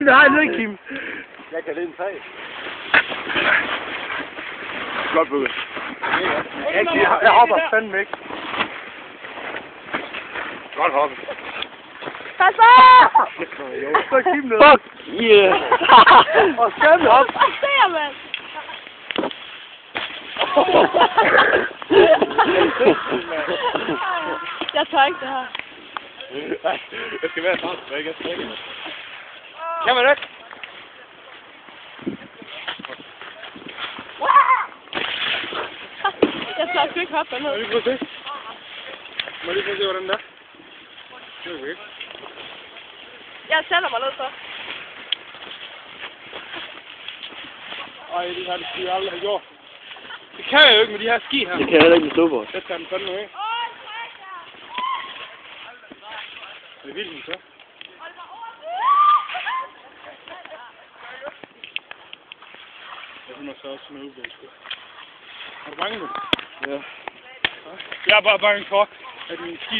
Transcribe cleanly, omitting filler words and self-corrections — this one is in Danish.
Nej, ned, Kim. Jeg kan lide en tag. Godt bygget. Jeg hopper fandme ikke. Godt hoppet. Pas på! Så Kim ned. Fuck! Yeah! Og skønt op. Hvad ser man? Jeg tør ikke det her. Jeg skal være sammen, så jeg ikke er strækket. Kan man ikke? Jeg tør sgu ikke hoppe derned. Må jeg lige prøve at se? Må jeg lige prøve at se, hvordan det er? Det er okay. Jeg sætter mig ned så. Ej, det har det ski aldrig have gjort. Det kan jeg jo ikke med de her ski her. Det kan jeg heller ikke med snowboard. Jeg tager den fandme af. Det er vildt, så. Jeg må så også med udblik. Er du bange nu? Ja. Jeg er bare bange for, at min ski